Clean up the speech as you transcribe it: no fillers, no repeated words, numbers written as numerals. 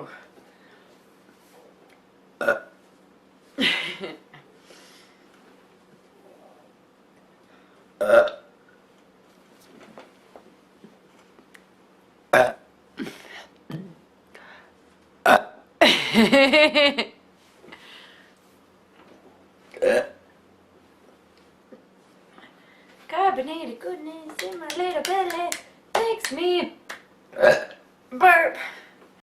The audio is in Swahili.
Oh. Carbonated goodness in my little belly makes me burp.